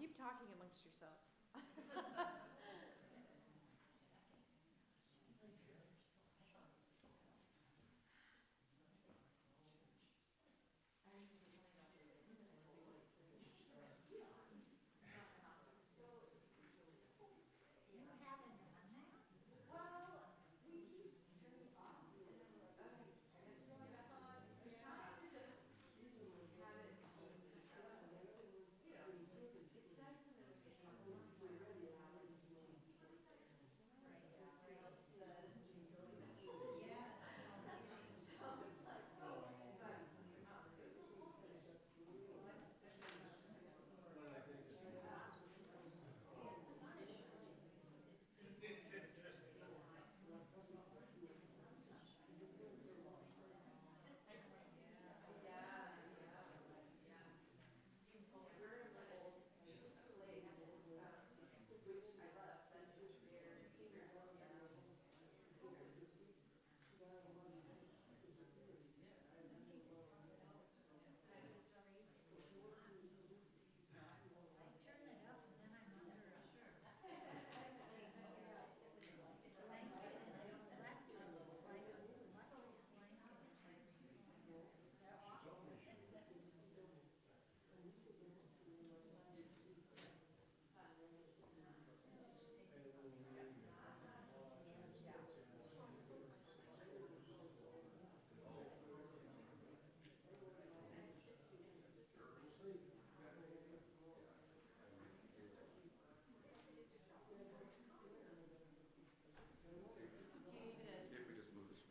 keep talking amongst yourselves.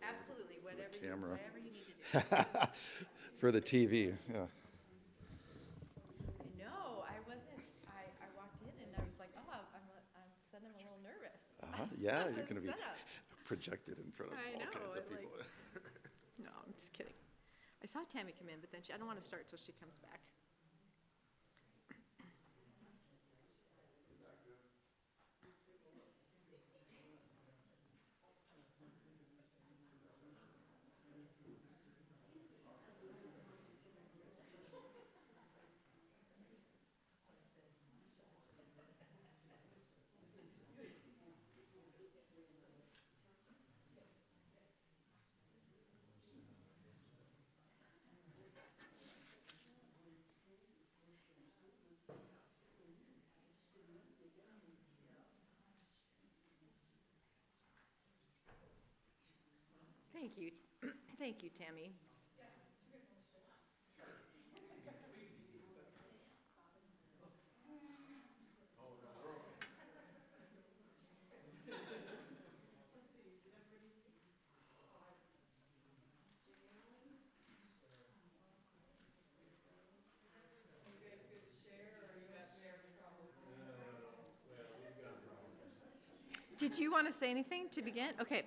Absolutely, Camera whatever you need to do. for the TV. Yeah. No, I wasn't. I walked in and I was like, oh, I'm suddenly I'm a little nervous. Yeah, you're going to be Setup. projected in front of I all know. kinds of Like, people. no, I'm just kidding. I saw Tammy come in, but then I don't want to start till she comes back. Thank you. Thank you, Tammy. Did you want to say anything to begin? Okay.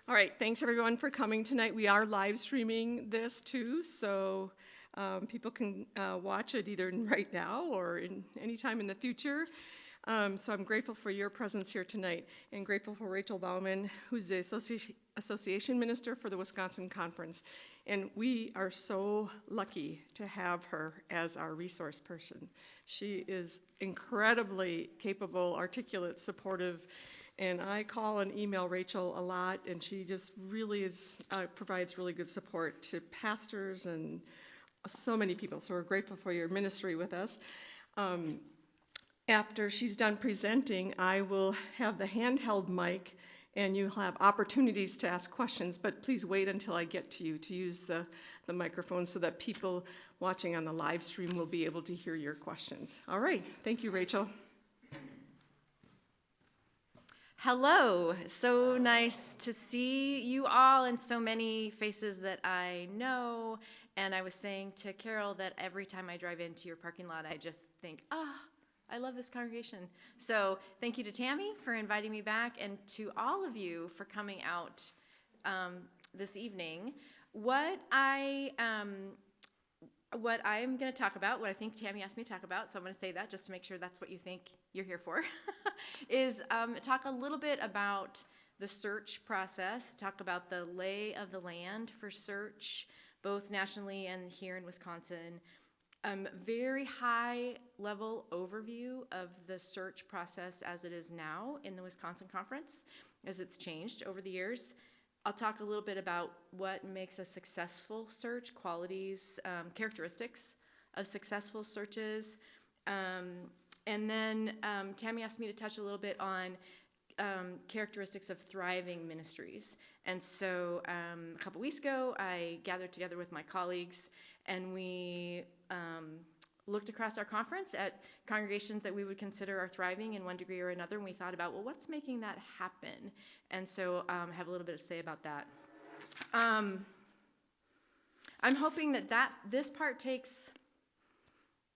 All right, thanks everyone for coming tonight. We are live streaming this too, so people can watch it either right now or in any time in the future. So I'm grateful for your presence here tonight and grateful for Rachel Bauman, who's the Association Minister for the Wisconsin Conference. And we are so lucky to have her as our resource person. She is incredibly capable, articulate, supportive, and I call and email Rachel a lot, and she just really provides really good support to pastors and so many people. So we're grateful for your ministry with us. After she's done presenting, I will have the handheld mic, and you'll have opportunities to ask questions, but please wait until I get to you to use the microphone so that people watching on the live stream will be able to hear your questions. All right, thank you, Rachel. Hello, so nice to see you all and so many faces that I know. And I was saying to Carol that every time I drive into your parking lot, I just think, I love this congregation. So thank you to Tammy for inviting me back and to all of you for coming out this evening. What I'm going to talk about, what I think Tammy asked me to talk about, so I'm going to say that just to make sure that's what you think you're here for, is talk a little bit about the search process, talk about the lay of the land for search, both nationally and here in Wisconsin. Very high level overview of the search process as it is now in the Wisconsin Conference, as it's changed over the years. I'll talk a little bit about what makes a successful search, qualities, characteristics of successful searches. And then Tammy asked me to touch a little bit on characteristics of thriving ministries. And so a couple weeks ago, I gathered together with my colleagues and we looked across our conference at congregations that we would consider are thriving in one degree or another, and we thought about, well, what's making that happen? And so have a little bit to say about that. I'm hoping that this part takes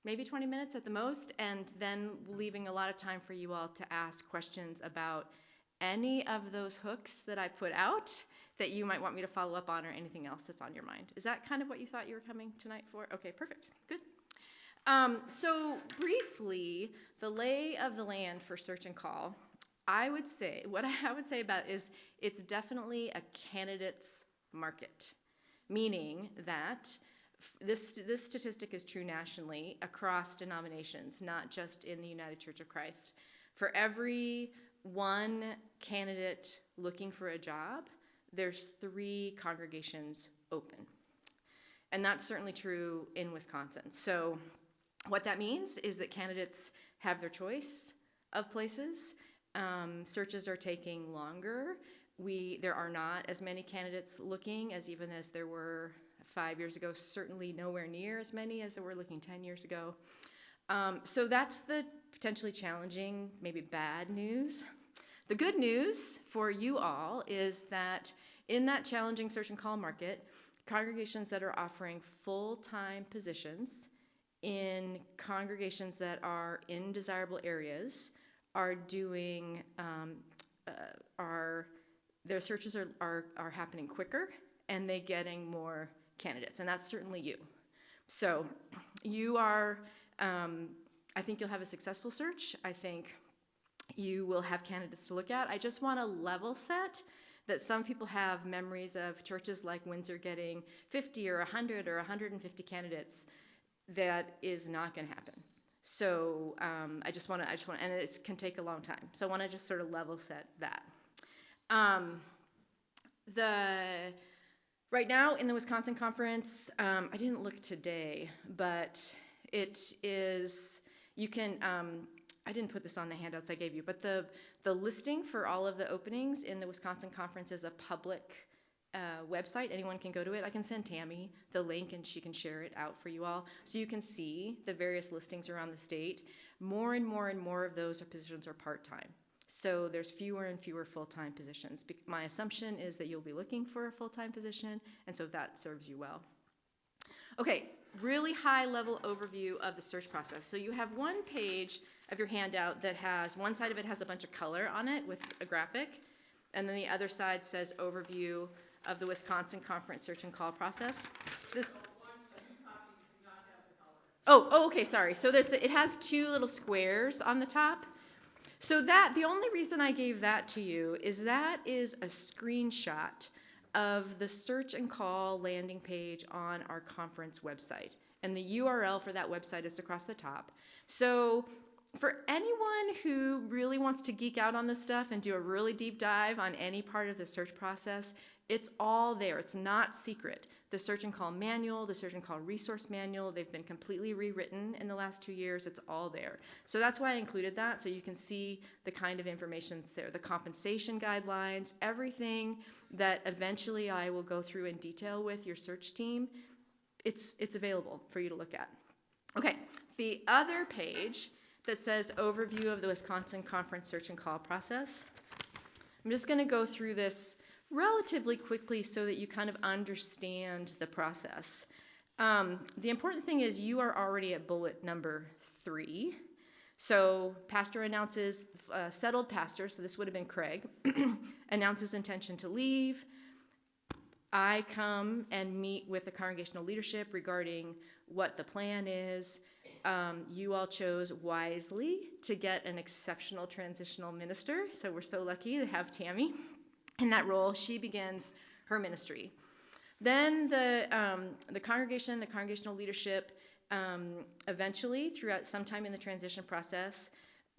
maybe 20 minutes at the most, and then leaving a lot of time for you all to ask questions about any of those hooks that I put out that you might want me to follow up on, or anything else that's on your mind. Is that kind of what you thought you were coming tonight for? Okay, perfect, good. So briefly, the lay of the land for Search and Call, what I would say about it is it's definitely a candidate's market, meaning that this statistic is true nationally across denominations, not just in the United Church of Christ. For every one candidate looking for a job, there's 3 congregations open. And that's certainly true in Wisconsin. So what that means is that candidates have their choice of places. Searches are taking longer. There are not as many candidates looking as there were 5 years ago, certainly nowhere near as many as there were looking 10 years ago. So that's the potentially challenging, maybe bad news. The good news for you all is that in that challenging search and call market, congregations that are offering full-time positions in congregations that are in desirable areas are doing, their searches are happening quicker, and they're getting more candidates, and that's certainly you. So you are, I think you'll have a successful search. I think you will have candidates to look at. I just want to level set that some people have memories of churches like Windsor getting 50 or 100 or 150 candidates. That is not going to happen. So I just want to, and it can take a long time. So I want to just sort of level set that. Right now in the Wisconsin Conference, I didn't look today, but it is, you can, I didn't put this on the handouts I gave you, but the listing for all of the openings in the Wisconsin Conference is a public website. Anyone can go to it. I can send Tammy the link and she can share it out for you all. So you can see the various listings around the state. More and more and more of those positions are part-time. So there's fewer and fewer full-time positions. My assumption is that you'll be looking for a full-time position, and so that serves you well. Okay, really high-level overview of the search process. So you have one page of your handout that has, one side of it has a bunch of color on it with a graphic, and then the other side says overview of the Wisconsin Conference search and call process. Okay, sorry. So it has 2 little squares on the top. So the only reason I gave that to you is that is a screenshot of the search and call landing page on our conference website. And the URL for that website is across the top. So for anyone who really wants to geek out on this stuff and do a really deep dive on any part of the search process, it's all there. It's not secret. The search and call manual, the search and call resource manual, they've been completely rewritten in the last 2 years. It's all there. So that's why I included that, so you can see the kind of information that's there. The compensation guidelines, everything that eventually I will go through in detail with your search team, it's available for you to look at. Okay, the other page that says overview of the Wisconsin Conference search and call process. I'm just gonna go through this relatively quickly so that you kind of understand the process. The important thing is you are already at bullet number 3. So pastor announces, settled pastor, so this would have been Craig, announces intention to leave. I come and meet with the congregational leadership regarding what the plan is. You all chose wisely to get an exceptional transitional minister, so we're so lucky to have Tammy in that role. She begins her ministry. Then the congregation, the congregational leadership, eventually, throughout sometime in the transition process,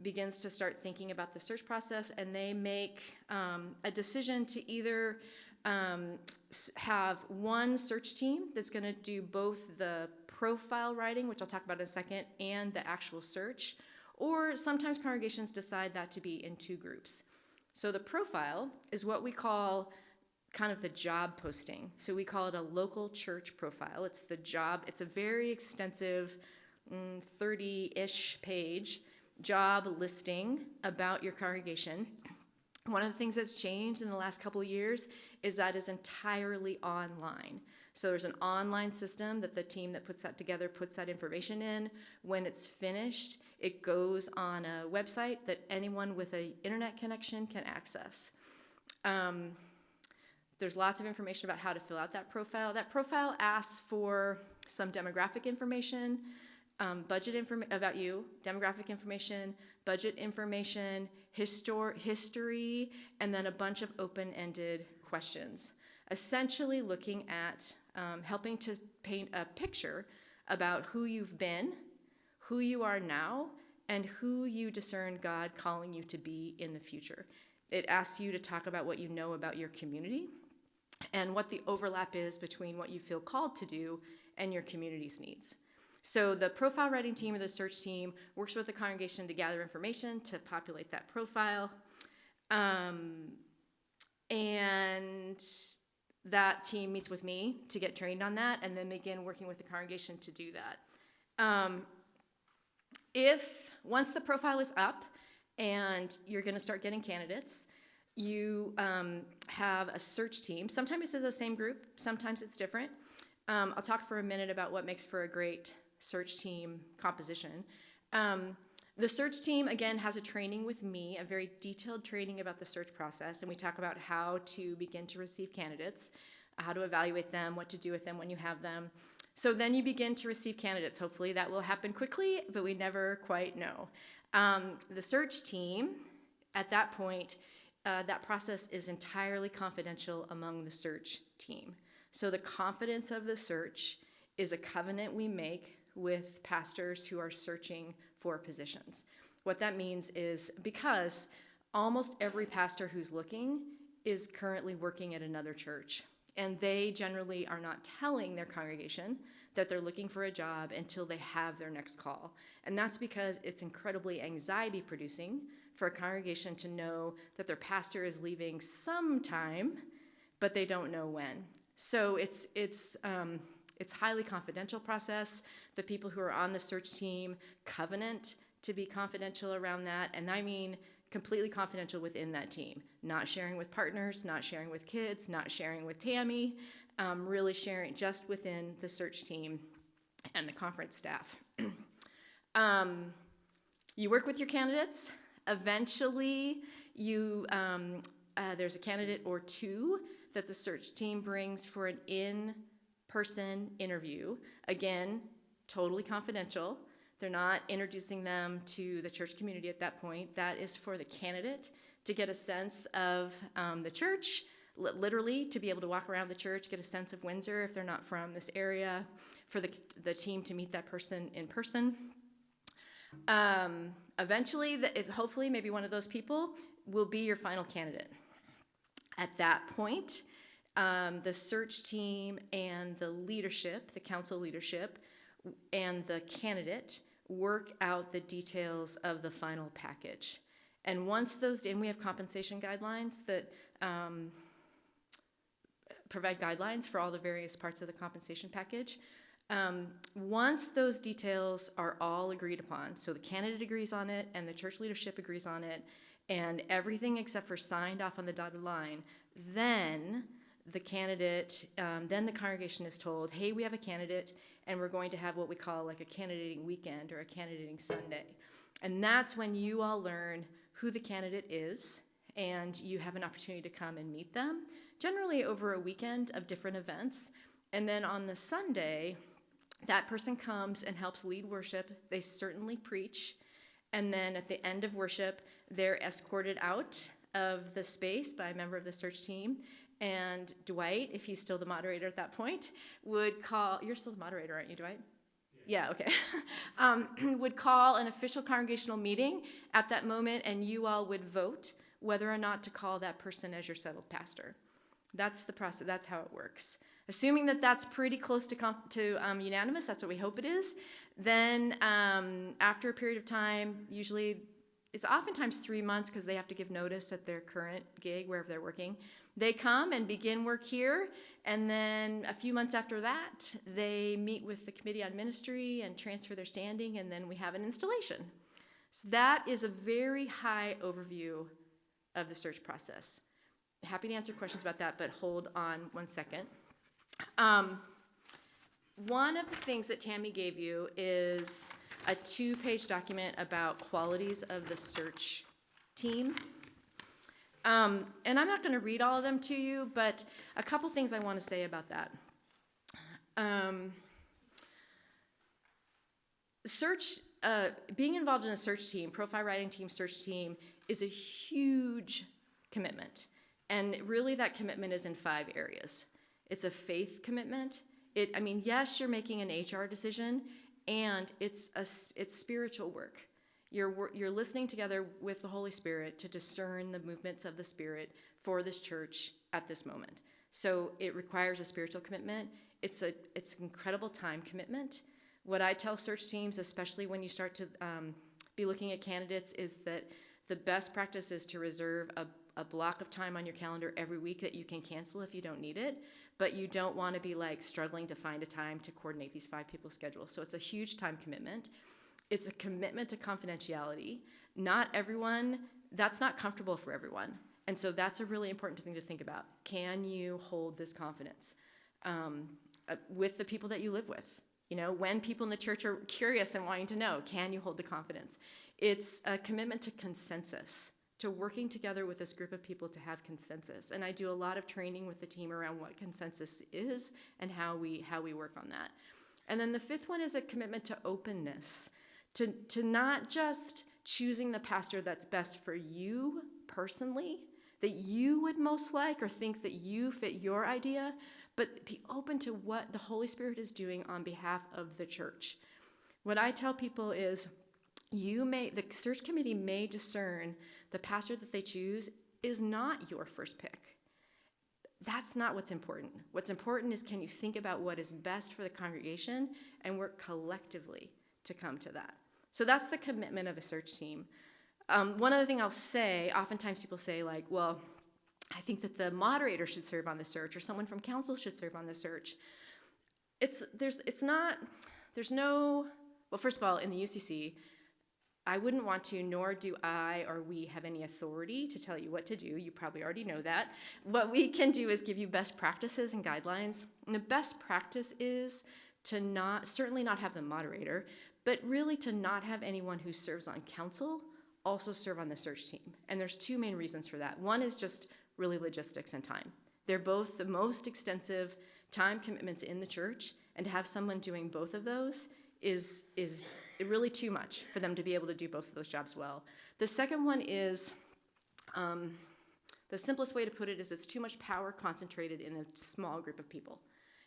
begins to start thinking about the search process, and they make a decision to either have one search team that's going to do both the profile writing, which I'll talk about in a second, and the actual search, or sometimes congregations decide that to be in two groups. So the profile is what we call kind of the job posting. So we call it a local church profile. It's the job, it's a very extensive 30-ish page job listing about your congregation. One of the things that's changed in the last couple of years is that is entirely online. So there's an online system that the team that puts that together puts that information in. When it's finished, it goes on a website that anyone with an internet connection can access. There's lots of information about how to fill out that profile. That profile asks for some demographic information, budget information about you, demographic information, budget information, history, and then a bunch of open-ended questions. Essentially looking at helping to paint a picture about who you've been, who you are now, and who you discern God calling you to be in the future. It asks you to talk about what you know about your community and what the overlap is between what you feel called to do and your community's needs. So the profile writing team or the search team works with the congregation to gather information to populate that profile. And that team meets with me to get trained on that and then begin working with the congregation to do that. Once the profile is up and you're going to start getting candidates, you have a search team. Sometimes it's the same group, sometimes it's different. I'll talk for a minute about what makes for a great search team composition. The search team, again, has a training with me, a very detailed training about the search process, and we talk about how to begin to receive candidates, how to evaluate them, what to do with them when you have them. So then you begin to receive candidates. Hopefully that will happen quickly, but we never quite know. The search team, at that point, that process is entirely confidential among the search team. So the confidence of the search is a covenant we make with pastors who are searching for positions. What that means is because almost every pastor who's looking is currently working at another church, and they generally are not telling their congregation that they're looking for a job until they have their next call. And that's because it's incredibly anxiety producing for a congregation to know that their pastor is leaving sometime, but they don't know when. So it's highly confidential process. The people who are on the search team covenant to be confidential around that, and I mean completely confidential within that team. Not sharing with partners, not sharing with kids, not sharing with Tammy, really sharing just within the search team and the conference staff. You work with your candidates. Eventually, there's a candidate or two that the search team brings for an in-person interview. Again, totally confidential. They're not introducing them to the church community at that point. That is for the candidate to get a sense of the church, literally to be able to walk around the church, get a sense of Windsor if they're not from this area, for the team to meet that person in person. Eventually, hopefully maybe one of those people will be your final candidate. At that point, the search team and the leadership, the council leadership, and the candidate work out the details of the final package. And once and we have compensation guidelines that provide guidelines for all the various parts of the compensation package. Once those details are all agreed upon, so the candidate agrees on it and the church leadership agrees on it, and everything except for signed off on the dotted line, then the candidate, then the congregation is told, hey, we have a candidate, and we're going to have what we call like a candidating weekend or a candidating Sunday. And that's when you all learn who the candidate is, and you have an opportunity to come and meet them, generally over a weekend of different events. And then on the Sunday, that person comes and helps lead worship. They certainly preach. And then at the end of worship, they're escorted out of the space by a member of the search team, And Dwight, if he's still the moderator at that point, would call, you're still the moderator, aren't you, Dwight? Yeah, okay. Would call an official congregational meeting at that moment, and you all would vote whether or not to call that person as your settled pastor. That's the process. That's how it works. Assuming that that's pretty close to unanimous, that's what we hope it is, then after a period of time, usually it's oftentimes 3 months because they have to give notice at their current gig, wherever they're working. They come and begin work here, and then a few months after that, they meet with the Committee on Ministry and transfer their standing, and then we have an installation. So that is a very high overview of the search process. Happy to answer questions about that, but hold on 1 second. One of the things that Tammy gave you is a 2-page document about qualities of the search team. And I'm not going to read all of them to you, but a couple things I want to say about that. Being involved in a search team, profile writing team, search team, is a huge commitment. And really that commitment is in 5 areas. It's a faith commitment. Yes, you're making an HR decision, and it's spiritual work. You're listening together with the Holy Spirit to discern the movements of the Spirit for this church at this moment. So it requires a spiritual commitment. It's an incredible time commitment. What I tell search teams, especially when you start to be looking at candidates, is that the best practice is to reserve a block of time on your calendar every week that you can cancel if you don't need it, but you don't want to be struggling to find a time to coordinate these 5 people's schedules. So it's a huge time commitment. It's a commitment to confidentiality. Not everyone, that's not comfortable for everyone. And so that's a really important thing to think about. Can you hold this confidence with the people that you live with? When people in the church are curious and wanting to know, can you hold the confidence? It's a commitment to consensus, to working together with this group of people to have consensus. And I do a lot of training with the team around what consensus is and how we work on that. And then the 5th one is a commitment to openness, to not just choosing the pastor that's best for you personally, that you would most like or thinks that you fit your idea, but be open to what the Holy Spirit is doing on behalf of the church. What I tell people is the search committee may discern the pastor that they choose is not your first pick. That's not what's important. What's important is, can you think about what is best for the congregation and work collectively to come to that. So that's the commitment of a search team. One other thing I'll say, oftentimes people say well, I think that the moderator should serve on the search, or someone from council should serve on the search. Well, first of all, in the UCC, I wouldn't want to, nor do I or we have any authority to tell you what to do. You probably already know that. What we can do is give you best practices and guidelines. And the best practice is to certainly not have the moderator, but really to not have anyone who serves on council also serve on the search team. And there's 2 main reasons for that. One is just really logistics and time. They're both the most extensive time commitments in the church, and to have someone doing both of those is really too much for them to be able to do both of those jobs well. The second one is, the simplest way to put it is, it's too much power concentrated in a small group of people.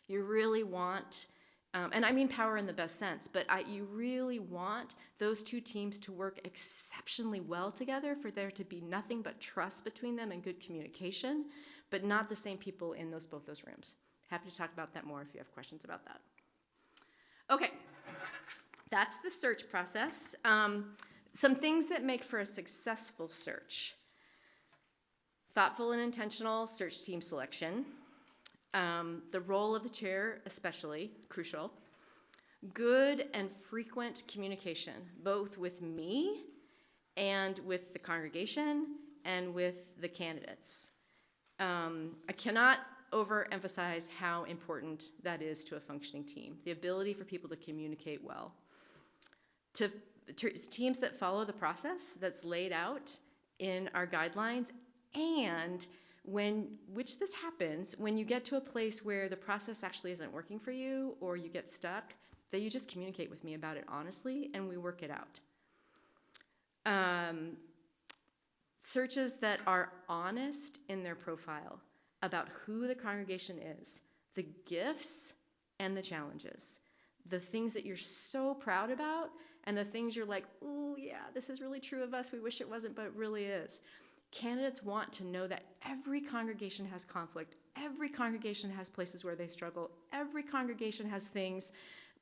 You really want, and I mean power in the best sense, but you really want those 2 teams to work exceptionally well together, for there to be nothing but trust between them and good communication, but not the same people in both those rooms. Happy to talk about that more if you have questions about that. Okay, that's the search process. Some things that make for a successful search: thoughtful and intentional search team selection. The role of the chair, especially crucial. Good and frequent communication, both with me and with the congregation and with the candidates. I cannot overemphasize how important that is to a functioning team, the ability for people to communicate well. To teams that follow the process that's laid out in our guidelines, and which this happens when you get to a place where the process actually isn't working for you, or you get stuck, that you just communicate with me about it honestly and we work it out. Searches that are honest in their profile about who the congregation is, the gifts and the challenges, the things that you're so proud about, and the things you're like, oh yeah, this is really true of us, we wish it wasn't, but it really is. Candidates want to know that every congregation has conflict, every congregation has places where they struggle, every congregation has things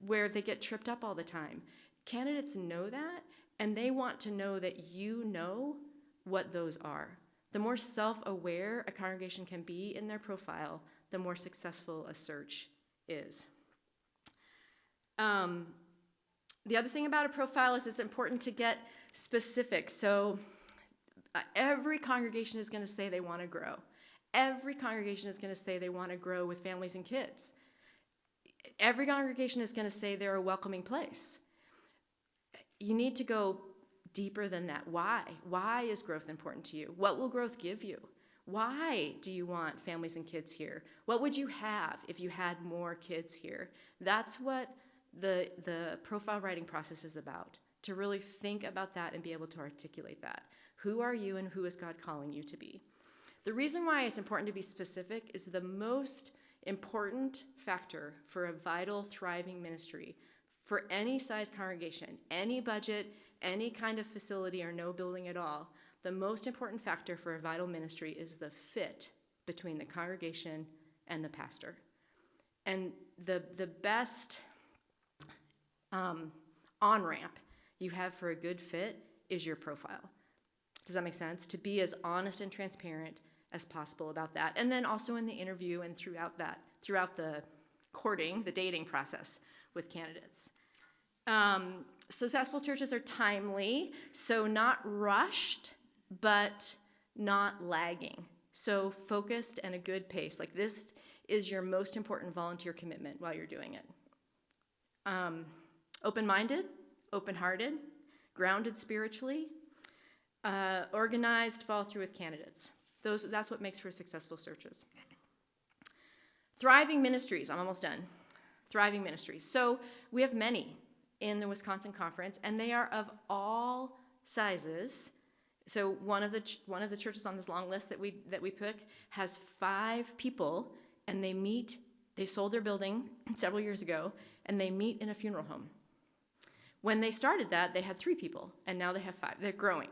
where they get tripped up all the time. Candidates know that, and they want to know that you know what those are. The more self-aware a congregation can be in their profile, the more successful a search is. The other thing about a profile is it's important to get specific. So every congregation is going to say they want to grow. Every congregation is going to say they want to grow with families and kids. Every congregation is going to say they're a welcoming place. You need to go deeper than that. Why? Why is growth important to you? What will growth give you? Why do you want families and kids here? What would you have if you had more kids here? That's what the profile writing process is about, to really think about that and be able to articulate that. Who are you and who is God calling you to be? The reason why it's important to be specific is the most important factor for a vital, thriving ministry for any size congregation, any budget, any kind of facility or no building at all. The most important factor for a vital ministry is the fit between the congregation and the pastor. And the best on-ramp you have for a good fit is your profile. Does that make sense? To be as honest and transparent as possible about that. And then also in the interview and throughout the courting, the dating process with candidates. Successful churches are timely, so not rushed, but not lagging. So focused and a good pace. Like this is your most important volunteer commitment while you're doing it. Open-minded, open-hearted, grounded spiritually, organized, follow through with candidates. That's what makes for successful searches. Thriving ministries, I'm almost done. Thriving ministries. So we have many in the Wisconsin Conference, and they are of all sizes. So one of the churches on this long list that we pick has 5 people, and they sold their building several years ago, and they meet in a funeral home. When they started that, they had 3 people, and now they have 5. They're growing.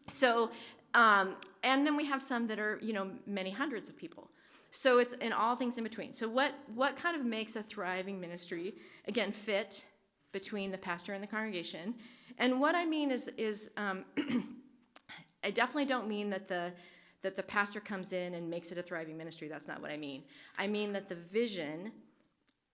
So, and then we have some that are, many hundreds of people. So it's in all things in between. So what kind of makes a thriving ministry? Again, fit between the pastor and the congregation. And what I mean is I definitely don't mean that the pastor comes in and makes it a thriving ministry. That's not what I mean. I mean that the vision,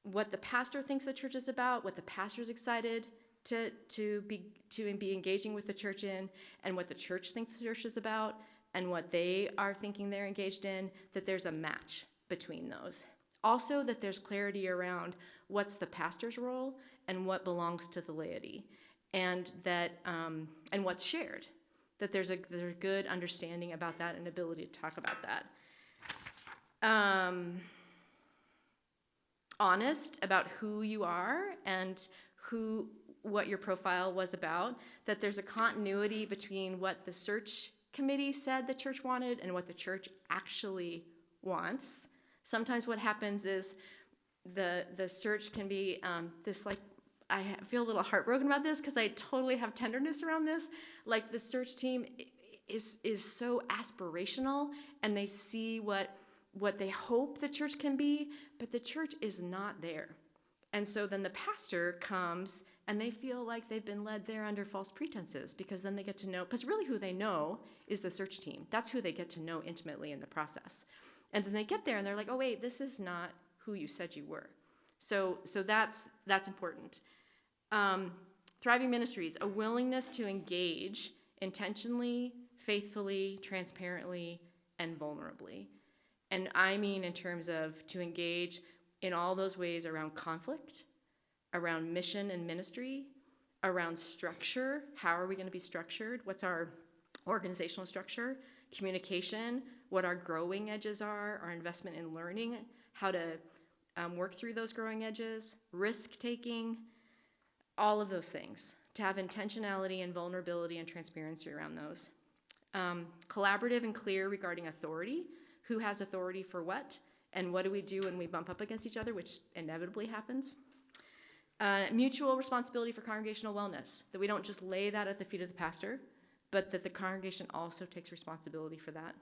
what the pastor thinks the church is about, what the pastor's excited to be engaging with the church in, and what the church thinks the church is about, and what they are thinking they're engaged in, that there's a match between those. Also, that there's clarity around what's the pastor's role and what belongs to the laity, and that and what's shared. That there's a good understanding about that and ability to talk about that. Honest about who you are and what your profile was about. That there's a continuity between what the search committee said the church wanted and what the church actually wants. Sometimes what happens is the search can be I feel a little heartbroken about this because I totally have tenderness around this. Like the search team is so aspirational, and they see what they hope the church can be, but the church is not there. And so then the pastor comes and they feel like they've been led there under false pretenses, because then they get to know, because really who they know is the search team. That's who they get to know intimately in the process. And then they get there and they're like, oh wait, this is not who you said you were. So that's important. Thriving ministries, a willingness to engage intentionally, faithfully, transparently, and vulnerably. And I mean in terms of to engage in all those ways around conflict, around mission and ministry, around structure. How are we going to be structured? What's our organizational structure? Communication, what our growing edges are, our investment in learning, how to work through those growing edges, risk-taking, all of those things, to have intentionality and vulnerability and transparency around those. Collaborative and clear regarding authority. who has authority for what, and what do we do when we bump up against each other, which inevitably happens. Mutual responsibility for congregational wellness, that we don't just lay that at the feet of the pastor, but that the congregation also takes responsibility for that.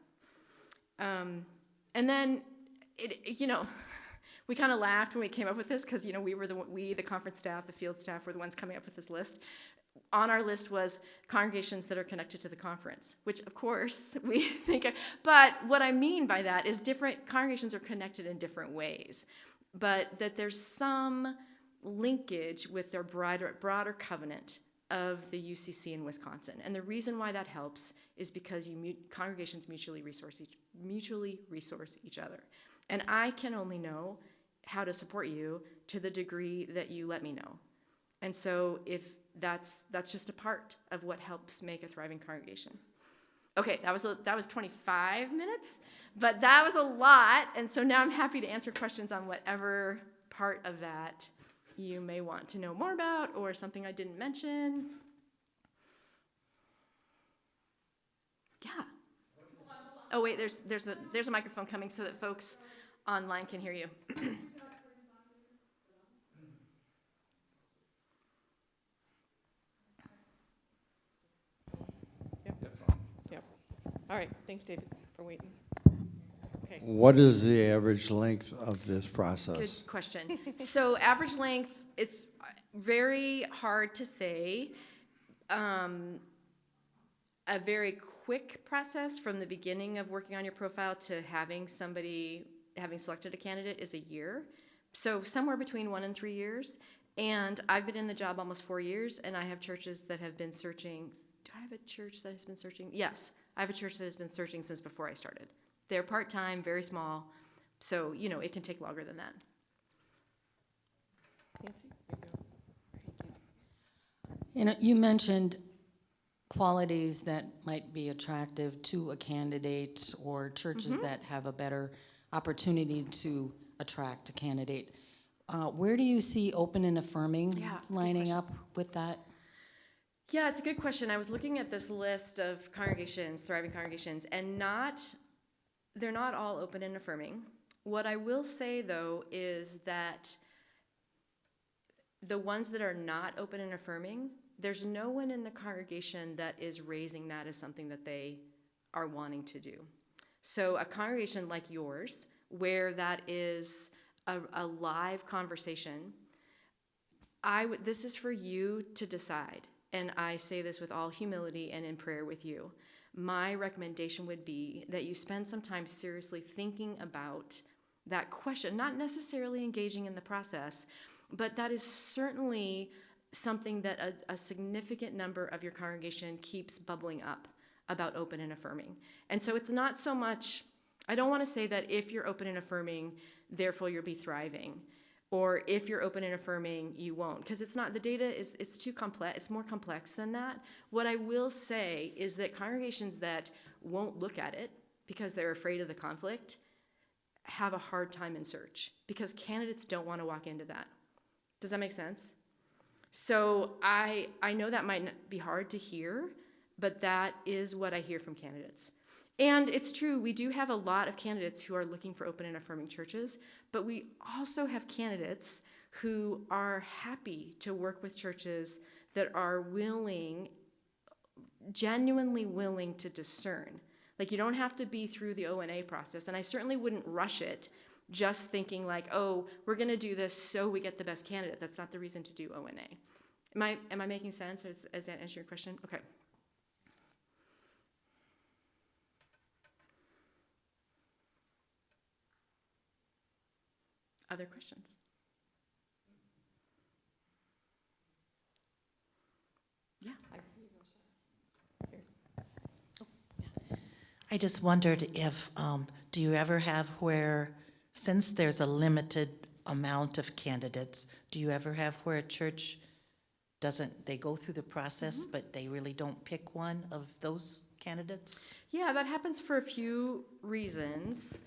And then, we kind of laughed when we came up with this because, we, the conference staff, the field staff, were the ones coming up with this list. On our list was congregations that are connected to the conference, which of course we think of, but what I mean by that is different congregations are connected in different ways, but that there's some linkage with their broader covenant of the UCC in Wisconsin. And the reason why that helps is because congregations mutually resource each other. And I can only know how to support you to the degree that you let me know. And so if that's just a part of what helps make a thriving congregation. Okay, that was 25 minutes, but that was a lot. And so now I'm happy to answer questions on whatever part of that you may want to know more about or something I didn't mention. Yeah. Oh wait, there's a microphone coming so that folks online can hear you. Yep. All right, thanks, David, for waiting. Okay. What is the average length of this process? Good question. So average length, it's very hard to say. A very quick process from the beginning of working on your profile to having selected a candidate is a year. So somewhere between 1 and 3 years. And I've been in the job almost 4 years, and I have churches that have been searching. Do I have a church that has been searching? Yes, I have a church that has been searching since before I started. They're part-time, very small, so, it can take longer than that. Nancy? You mentioned qualities that might be attractive to a candidate or churches that have a better opportunity to attract a candidate. Where do you see open and affirming lining up with that? Yeah, it's a good question. I was looking at this list of congregations, thriving congregations, and they're not all open and affirming. What I will say, though, is that the ones that are not open and affirming, there's no one in the congregation that is raising that as something that they are wanting to do. So a congregation like yours, where that is a live conversation, this is for you to decide. And I say this with all humility and in prayer with you. My recommendation would be that you spend some time seriously thinking about that question, not necessarily engaging in the process, but that is certainly something that a significant number of your congregation keeps bubbling up about open and affirming. And so it's not so much, I don't want to say that if you're open and affirming, therefore you'll be thriving. Or if you're open and affirming, you won't. Because it's not, the data it's too complex, it's more complex than that. What I will say is that congregations that won't look at it because they're afraid of the conflict have a hard time in search because candidates don't want to walk into that. Does that make sense? So I know that might be hard to hear, but that is what I hear from candidates. And it's true, we do have a lot of candidates who are looking for open and affirming churches, but we also have candidates who are happy to work with churches that are genuinely willing to discern. Like, you don't have to be through the O&A process, and I certainly wouldn't rush it just thinking like, oh, we're going to do this so we get the best candidate. That's not the reason to do O&A. Am I making sense? Does that answer your question? Okay. Other questions? Yeah. I just wondered if, do you ever have where, since there's a limited amount of candidates, do you ever have where a church they go through the process, but they really don't pick one of those candidates? Yeah, that happens for a few reasons.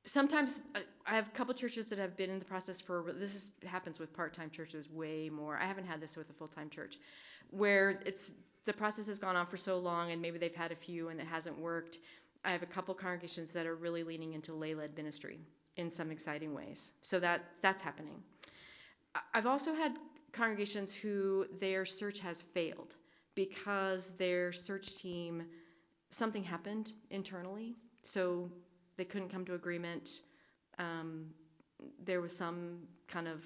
Sometimes I have a couple churches that have been in the process for, happens with part-time churches way more. I haven't had this with a full-time church, where the process has gone on for so long and maybe they've had a few and it hasn't worked. I have a couple congregations that are really leaning into lay-led ministry in some exciting ways. So that's happening. I've also had congregations who their search has failed because their search team, something happened internally, so they couldn't come to agreement. There was some kind of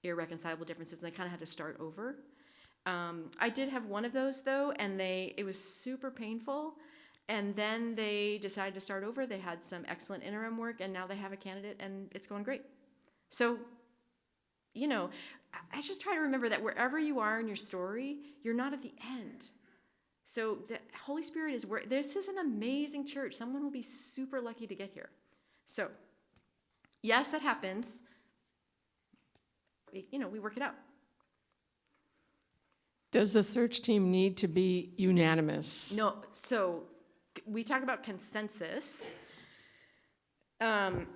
irreconcilable differences, and they kind of had to start over. I did have one of those, though, and it was super painful, and then they decided to start over. They had some excellent interim work, and now they have a candidate, and it's going great. So, I just try to remember that wherever you are in your story, you're not at the end. So the Holy Spirit is where, this is an amazing church. Someone will be super lucky to get here. So, yes, that happens. We work it out. Does the search team need to be unanimous? No, so we talk about consensus. Again,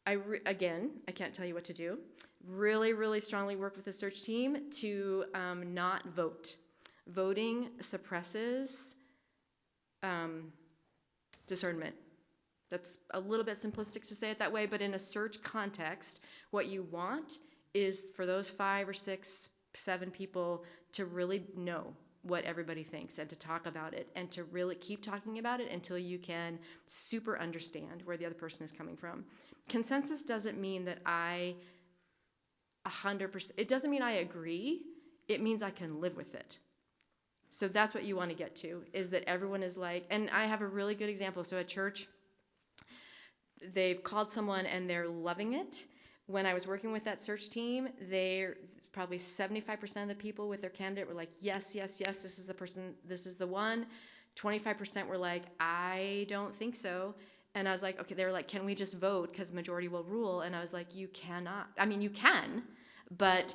I can't tell you what to do. Really, really strongly work with the search team to not vote. Voting suppresses discernment. That's a little bit simplistic to say it that way, but in a search context, what you want is for those 5 or 6, 7 people to really know what everybody thinks and to talk about it and to really keep talking about it until you can super understand where the other person is coming from. Consensus doesn't mean that 100%, it doesn't mean I agree, it means I can live with it. So that's what you want to get to, is that everyone is like, and I have a really good example. So at church, they've called someone and they're loving it. When I was working with that search team, probably 75% of the people with their candidate were like, yes, yes, yes, this is the person, this is the one. 25% were like, I don't think so. And I was like, okay, they were like, can we just vote because majority will rule? And I was like, you cannot. I mean, you can, but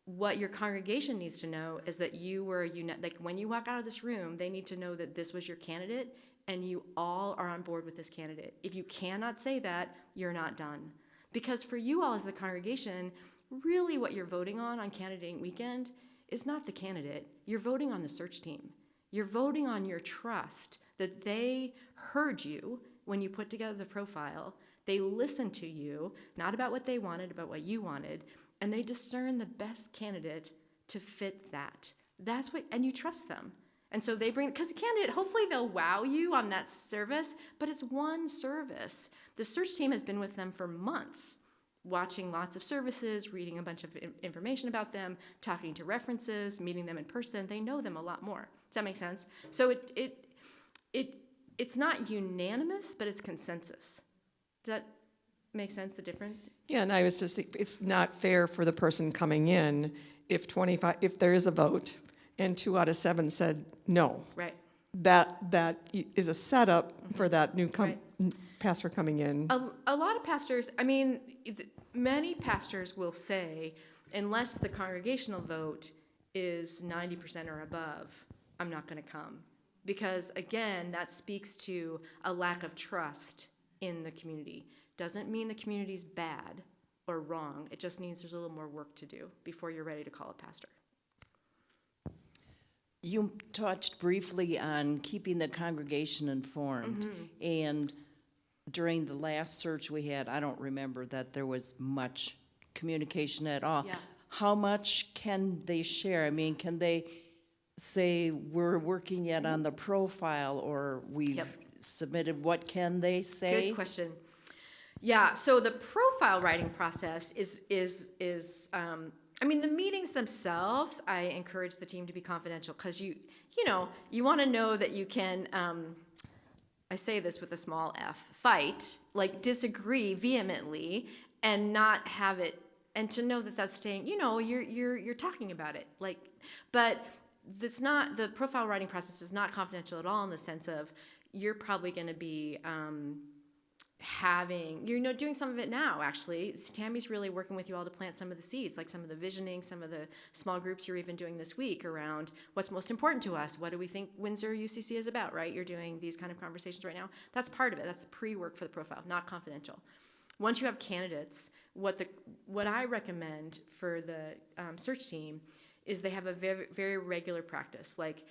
what your congregation needs to know is that you were, like when you walk out of this room, they need to know that this was your candidate and you all are on board with this candidate. If you cannot say that, you're not done. Because for you all as the congregation, really what you're voting on candidate weekend is not the candidate. You're voting on the search team. You're voting on your trust that they heard you when you put together the profile. They listened to you, not about what they wanted, about what you wanted, and they discern the best candidate to fit that. That's what, and you trust them. And so they bring, because the candidate, hopefully they'll wow you on that service, but it's one service. The search team has been with them for months, watching lots of services, reading a bunch of information about them, talking to references, meeting them in person. They know them a lot more. Does that make sense? So it's not unanimous, but it's consensus. Does that make sense, the difference? Yeah, and I was just thinking, it's not fair for the person coming in if there is a vote and 2 out of 7 said no. Right. That is a setup for that new pastor coming in. A lot of pastors, I mean, many pastors will say, unless the congregational vote is 90% or above, I'm not going to come. Because again, that speaks to a lack of trust in the community. Doesn't mean the community's bad or wrong. It just means there's a little more work to do before you're ready to call a pastor. You touched briefly on keeping the congregation informed. And during the last search we had, I don't remember that there was much communication at all. Yeah. How much can they share? I mean, can they say we're working yet on the profile or we've submitted? What can they say? Good question. Yeah, so the profile writing process is I mean, the meetings themselves, I encourage the team to be confidential because you want to know that you can, I say this with a small f, fight, like disagree vehemently and not have it, and to know that that's staying, you're talking about it. But the profile writing process is not confidential at all in the sense of you're probably going to be doing some of it now, actually. Tammy's really working with you all to plant some of the seeds, like some of the visioning, some of the small groups you're even doing this week around what's most important to us. What do we think Windsor UCC is about, right? You're doing these kind of conversations right now. That's part of it. That's the pre-work for the profile, not confidential. Once you have candidates, what I recommend for the search team is they have a very, very regular practice. Like,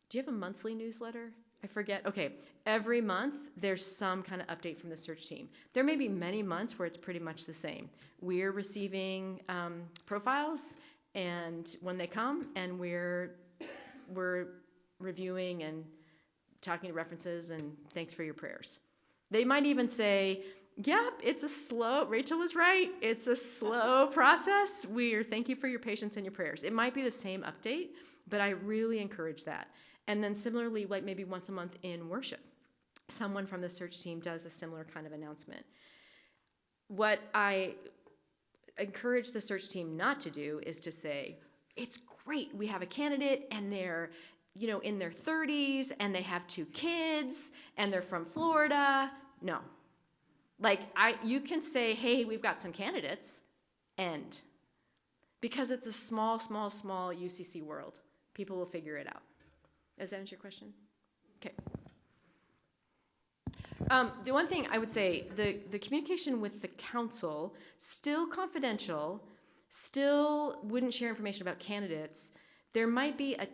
do you have a monthly newsletter? I forget. Okay, every month there's some kind of update from the search team. There may be many months where it's pretty much the same. We're receiving profiles, and when they come, and we're reviewing and talking to references, and thanks for your prayers. They might even say, yep, Rachel was right, it's a slow process. Thank you for your patience and your prayers. It might be the same update, but I really encourage that. And then similarly, like maybe once a month in worship, someone from the search team does a similar kind of announcement. What I encourage the search team not to do is to say, it's great, we have a candidate and they're in their 30s and they have 2 kids and they're from Florida. No. Like, you can say, hey, we've got some candidates, end. Because it's a small, small, small UCC world. People will figure it out. Does that answer your question? Okay. The one thing I would say, the communication with the council, still confidential, still wouldn't share information about candidates. There might be a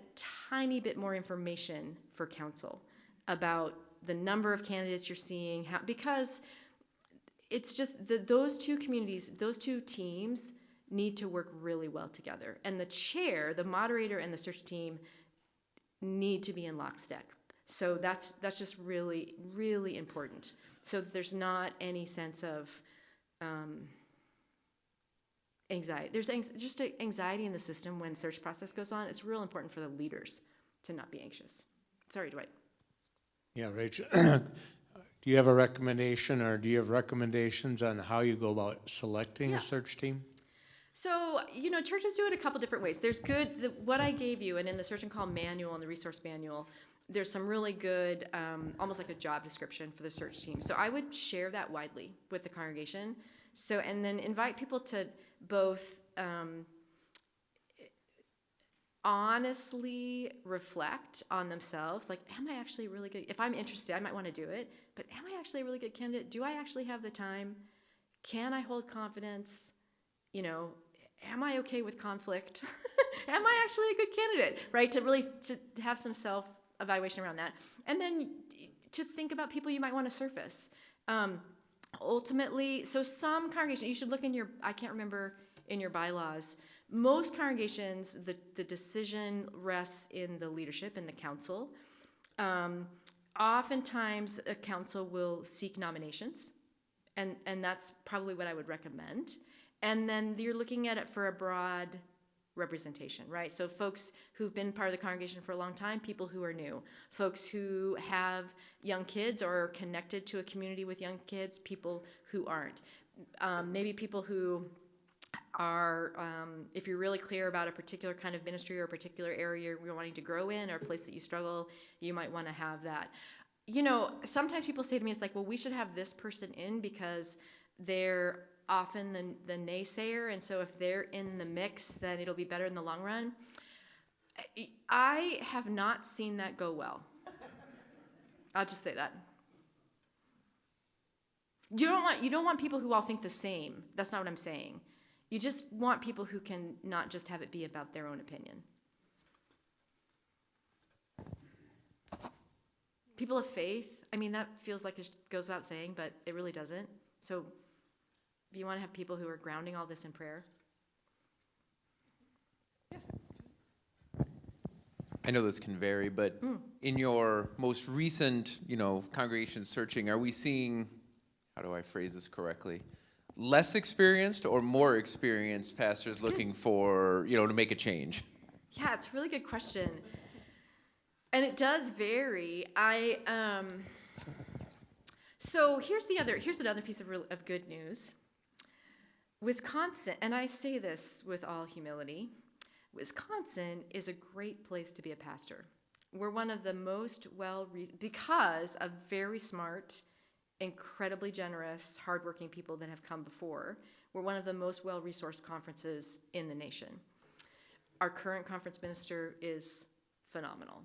tiny bit more information for council about the number of candidates you're seeing, because it's just those two communities, those two teams need to work really well together. And the chair, the moderator, and the search team need to be in lockstep. So that's just really, really important. So that there's not any sense of anxiety. There's just anxiety in the system when search process goes on. It's real important for the leaders to not be anxious. Sorry, Dwight. Yeah, Rachel, do you have a recommendation, or do you have recommendations on how you go about selecting a search team? So, churches do it a couple different ways. There's what I gave you, and in the search and call manual and the resource manual, there's some really good, almost like a job description for the search team. So I would share that widely with the congregation. So, and then invite people to both honestly reflect on themselves. Like, am I actually really good? If I'm interested, I might want to do it, but am I actually a really good candidate? Do I actually have the time? Can I hold confidence? Am I okay with conflict? Am I actually a good candidate, right? To have some self-evaluation around that. And then to think about people you might want to surface. Ultimately, so some congregations, you should look I can't remember in your bylaws, most congregations, the decision rests in the leadership, in the council. Oftentimes, a council will seek nominations, and that's probably what I would recommend. And then you're looking at it for a broad representation, right? So folks who've been part of the congregation for a long time, people who are new, folks who have young kids or are connected to a community with young kids, people who aren't. Maybe people who are, if you're really clear about a particular kind of ministry or a particular area you're wanting to grow in or a place that you struggle, you might want to have that. Sometimes people say to me, it's like, well, we should have this person in because they're often the naysayer, and so if they're in the mix, then it'll be better in the long run. I have not seen that go well. I'll just say that. You don't want people who all think the same. That's not what I'm saying. You just want people who can not just have it be about their own opinion. People of faith, that feels like it goes without saying, but it really doesn't. So if you want to have people who are grounding all this in prayer. I know this can vary, but in your most recent, congregation searching, are we seeing, how do I phrase this correctly, less experienced or more experienced pastors looking for, to make a change? Yeah, it's a really good question. And it does vary. So here's another piece of good news. Wisconsin, and I say this with all humility, Wisconsin is a great place to be a pastor. We're one of the most because of very smart incredibly generous, hardworking people that have come before. We're one of the most well-resourced conferences in the nation. Our current conference minister is phenomenal.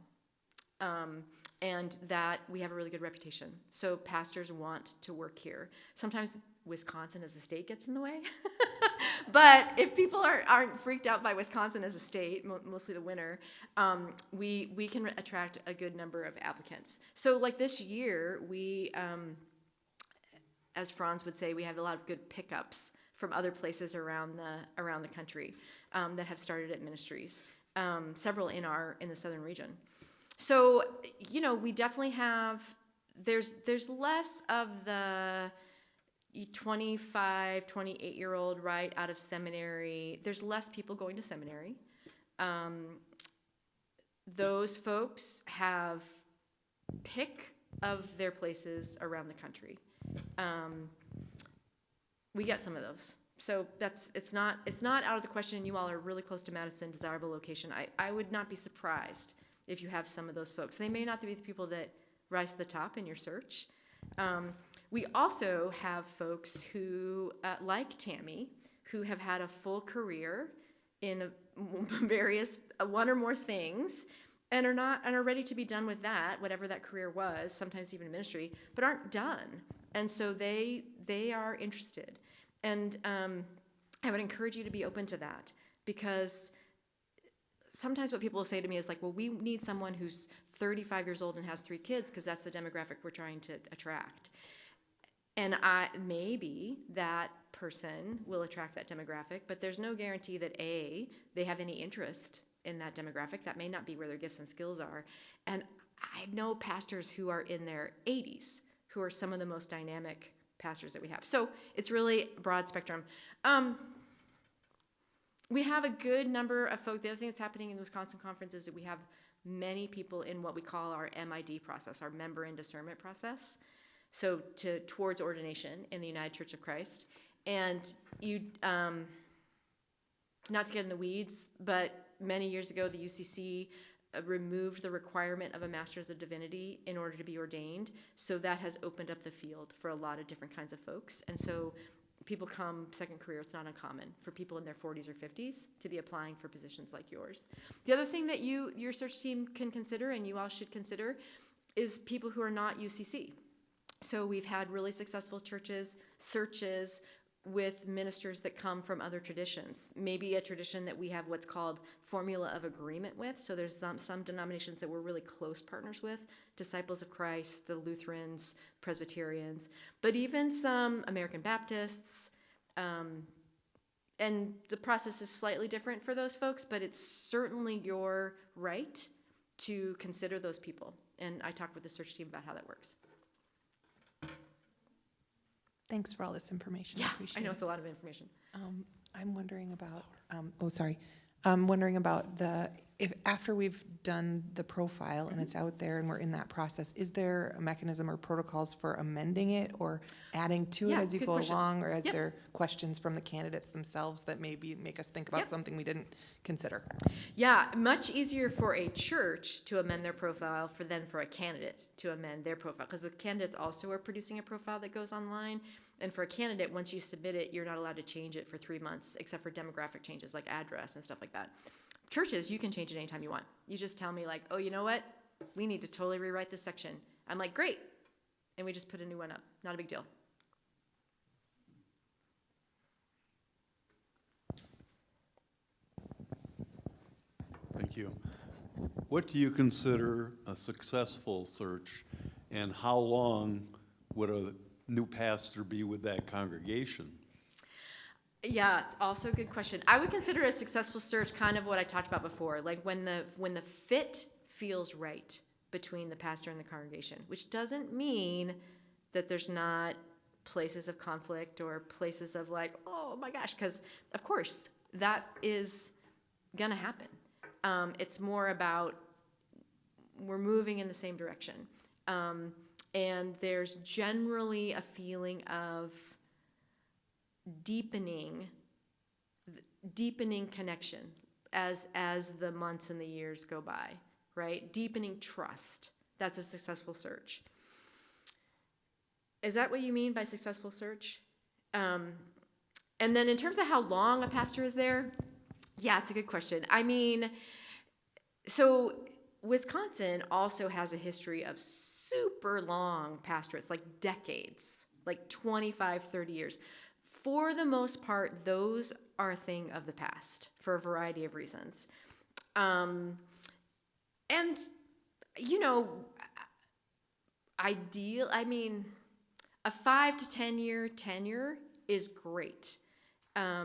And that we have a really good reputation. So pastors want to work here. Sometimes Wisconsin as a state gets in the way. But if people aren't freaked out by Wisconsin as a state, mostly the winter, we can attract a good number of applicants. So like this year, we, as Franz would say, we have a lot of good pickups from other places around the country that have started at ministries, several in the southern region. So, you know, we definitely have, there's less of the 25, 28-year-old right out of seminary. There's less people going to seminary. Those folks have pick of their places around the country. We get some of those. So it's not out of the question. You all are really close to Madison, desirable location. I would not be surprised if you have some of those folks. They may not be the people that rise to the top in your search. We also have folks who, like Tammy, who have had a full career in various one or more things, and are ready to be done with that, whatever that career was, sometimes even ministry, but aren't done. And so they are interested. And I would encourage you to be open to that, because sometimes what people will say to me is like, well, we need someone who's 35 years old and has 3 kids because that's the demographic we're trying to attract. And maybe that person will attract that demographic, but there's no guarantee that A, they have any interest in that demographic. That may not be where their gifts and skills are. And I know pastors who are in their 80s who are some of the most dynamic pastors that we have. So it's really a broad spectrum. We have a good number of folks. The other thing that's happening in the Wisconsin Conference is that we have many people in what we call our MID process, our member in discernment process, so towards ordination in the United Church of Christ. And you, not to get in the weeds, but many years ago, the UCC removed the requirement of a Master's of Divinity in order to be ordained. So that has opened up the field for a lot of different kinds of folks. And so people come second career. It's not uncommon for people in their 40s or 50s to be applying for positions like yours. The other thing that your search team can consider, and you all should consider, is people who are not UCC. So we've had really successful searches with ministers that come from other traditions. Maybe a tradition that we have what's called formula of agreement with. So there's some denominations that we're really close partners with, Disciples of Christ, the Lutherans, Presbyterians, but even some American Baptists. And the process is slightly different for those folks, but it's certainly your right to consider those people. And I talked with the search team about how that works. Thanks for all this information. Yeah, Appreciate I know it. it's a lot of information. I'm wondering about, I'm wondering about if after we've done the profile and it's out there and we're in that process, is there a mechanism or protocols for amending it or adding to it Yeah, as you good go question. along? Or is Yep. there questions from the candidates themselves that maybe make us think about Yep. something we didn't consider? Yeah, much easier for a church to amend their profile than for a candidate to amend their profile, because the candidates also are producing a profile that goes online. And for a candidate, once you submit it, you're not allowed to change it for 3 months, except for demographic changes like address and stuff like that. Churches, you can change it anytime you want. You just tell me like, oh, you know what? We need to totally rewrite this section. I'm like, great. And we just put a new one up. Not a big deal. Thank you. What do you consider a successful search, and how long would a new pastor be with that congregation? Yeah, also a good question. I would consider a successful search kind of what I talked about before, like when the fit feels right between the pastor and the congregation, which doesn't mean that there's not places of conflict or places of like, oh my gosh, because of course that is gonna happen. It's more about we're moving in the same direction. And there's generally a feeling of deepening connection as the months and the years go by, right? Deepening trust. That's a successful search. Is that what you mean by successful search? And then in terms of how long a pastor is there, yeah, it's a good question. I mean, so Wisconsin also has a history of super long pastorates, like decades, like 25, 30 years. For the most part, those are a thing of the past for a variety of reasons. And, you know, I mean, a 5 to 10 year tenure is great.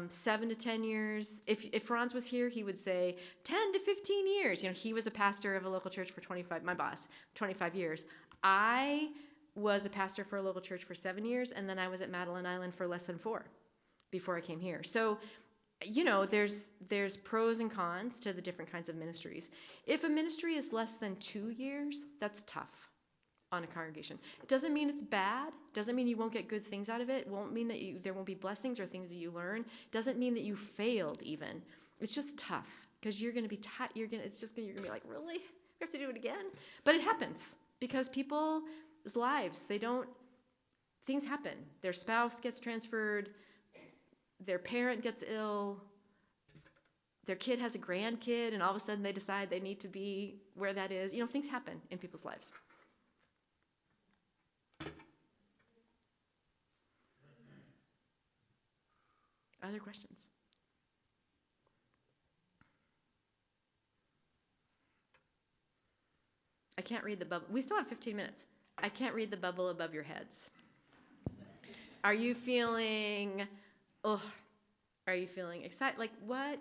7 to 10 years. If Franz was here, he would say 10 to 15 years. You know, he was a pastor of a local church for 25, my boss, 25 years. I was a pastor for a local church for 7 years, and then I was at Madeline Island for less than 4 before I came here. So, you know, there's pros and cons to the different kinds of ministries. If a ministry is less than 2 years, that's tough on a congregation. It doesn't mean it's bad. Doesn't mean you won't get good things out of it. Won't mean that there won't be blessings or things that you learn. Doesn't mean that you failed even. It's just tough because you're going to be tired. You're going to be like, really? We have to do it again? But it happens because people's lives, things happen. Their spouse gets transferred. Their parent gets ill. Their kid has a grandkid, and all of a sudden they decide they need to be where that is. You know, things happen in people's lives. Other questions? I can't read the bubble. We still have 15 minutes. I can't read the bubble above your heads. Are you feeling, are you feeling excited? Like what?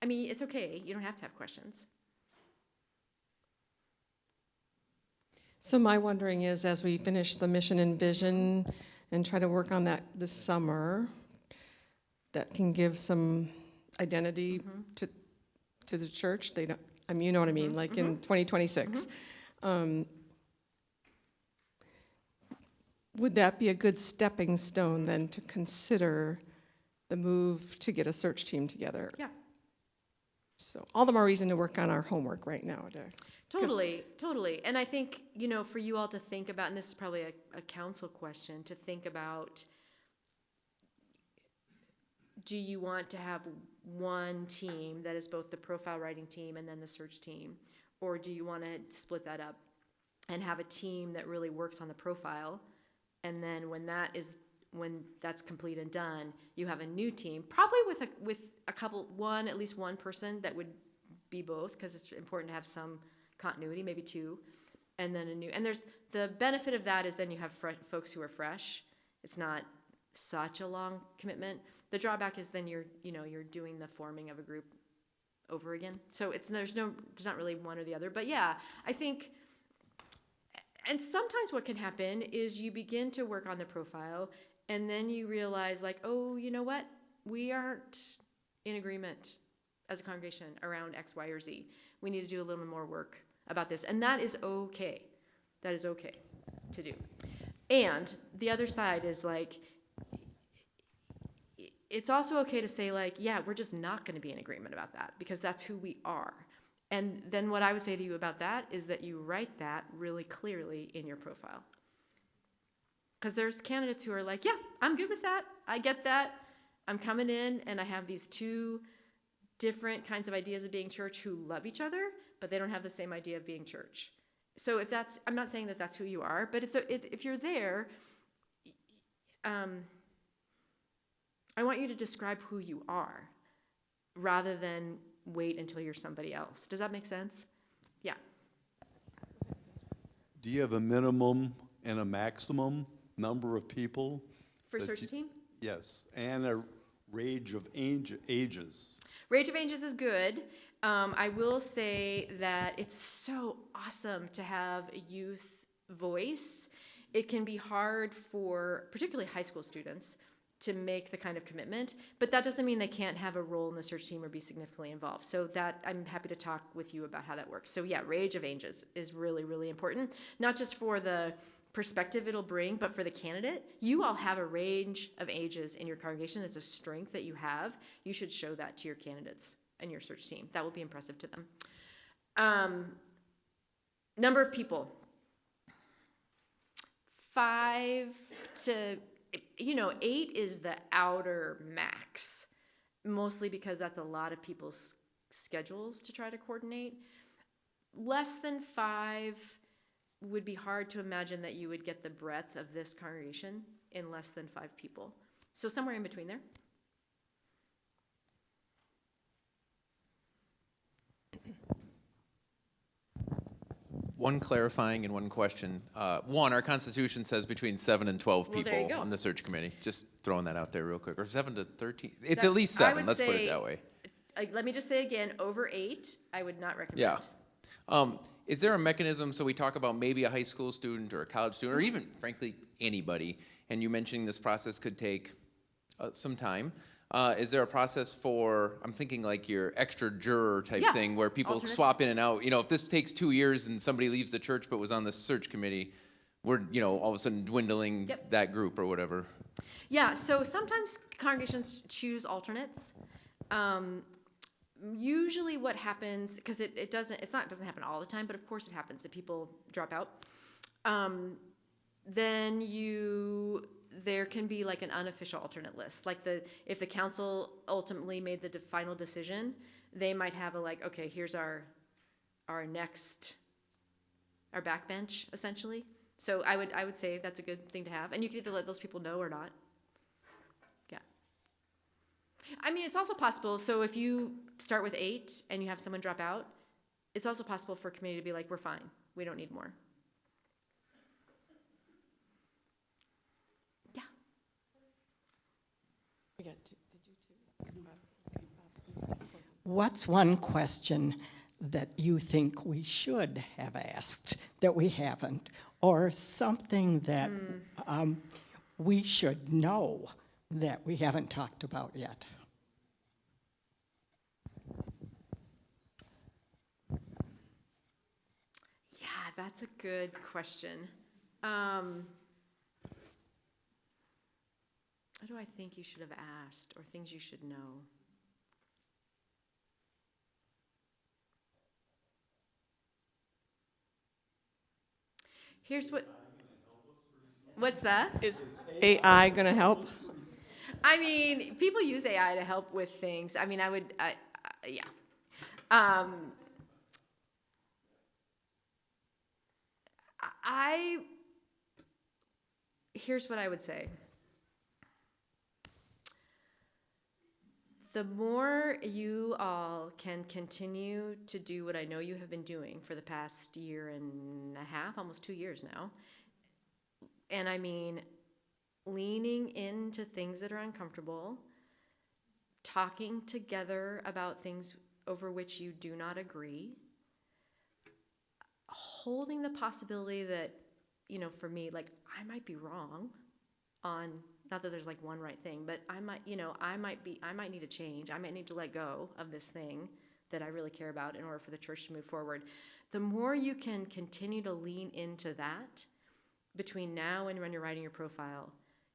I mean, it's okay. You don't have to have questions. So my wondering is, as we finish the mission and vision and try to work on that this summer, that can give some identity to the church. They don't. I mean, you know what I mean. Like in 2026, would that be a good stepping stone then to consider the move to get a search team together? Yeah. So all the more reason to work on our homework right now. Totally. And I think, you know, for you all to think about, and this is probably a council question, to think about, do you want to have one team that is both the profile writing team and then the search team? Or do you want to split that up and have a team that really works on the profile? And then when that's complete and done, you have a new team, probably with at least one person that would be both, because it's important to have some continuity, maybe 2, and then and there's the benefit of that is then you have folks who are fresh. It's not such a long commitment. The drawback is then you're doing the forming of a group over again. So there's not really one or the other. But yeah, I think, and sometimes what can happen is you begin to work on the profile and then you realize like, oh, you know what? We aren't in agreement as a congregation around X, Y, or Z. We need to do a little more work about this. And that is okay. That is okay to do. And the other side is like, it's also okay to say like, yeah, we're just not going to be in agreement about that because that's who we are. And then what I would say to you about that is that you write that really clearly in your profile. Because there's candidates who are like, yeah, I'm good with that. I get that. I'm coming in and I have these 2 different kinds of ideas of being church who love each other, but they don't have the same idea of being church. So I'm not saying that that's who you are, but if you're there, I want you to describe who you are rather than wait until you're somebody else. Does that make sense? Yeah. Do you have a minimum and a maximum number of people? For search team? Yes, and a range of ages. Range of ages is good. I will say that it's so awesome to have a youth voice. It can be hard for particularly high school students to make the kind of commitment, but that doesn't mean they can't have a role in the search team or be significantly involved. So that I'm happy to talk with you about how that works. So yeah, range of ages is really, really important, not just for the perspective it'll bring, but for the candidate. You all have a range of ages in your congregation. It's a strength that you have. You should show that to your candidates and your search team. That will be impressive to them. Number of people. 5 to, 8 is the outer max, mostly because that's a lot of people's schedules to try to coordinate. Less than 5 would be hard to imagine that you would get the breadth of this congregation in less than 5 people. So somewhere in between there. One clarifying and one question. One, our Constitution says between 7 and 12 Well, there you people go. on the search committee. Just throwing that out there real quick. Or 7 to 13. It's That- at least I 7. would Let's put say- it that way. Let me just say again, over 8, I would not recommend. Yeah. Is there a mechanism, so we talk about maybe a high school student or a college student, or even, frankly, anybody, and you mentioning this process could take some time. Is there a process for, I'm thinking like your extra juror type Yeah, thing, where people alternates. swap in and out? If this takes 2 years and somebody leaves the church but was on the search committee, we're, all of a sudden dwindling Yep. that group or whatever. Yeah, so sometimes congregations choose alternates. Usually what happens, because it doesn't happen all the time, but of course it happens that people drop out. Then there can be like an unofficial alternate list. Like if the council ultimately made the final decision, they might have okay, here's our backbench essentially. So I would say that's a good thing to have, and you can either let those people know or not. Yeah. I mean, it's also possible. So if you start with 8 and you have someone drop out, it's also possible for a committee to be like, we're fine, we don't need more. Yeah. What's one question that you think we should have asked that we haven't, or something that we should know that we haven't talked about yet? Yeah, that's a good question. What do I think you should have asked, or things you should know? Here's what's that? Is AI going to help? I mean, people use AI to help with things. I mean, yeah. Here's what I would say. The more you all can continue to do what I know you have been doing for the past year and a half, almost 2 years now, and I mean leaning into things that are uncomfortable, talking together about things over which you do not agree, holding the possibility that, for me, I might be wrong on, not that there's one right thing, but I might need to change. I might need to let go of this thing that I really care about in order for the church to move forward. The more you can continue to lean into that between now and when you're writing your profile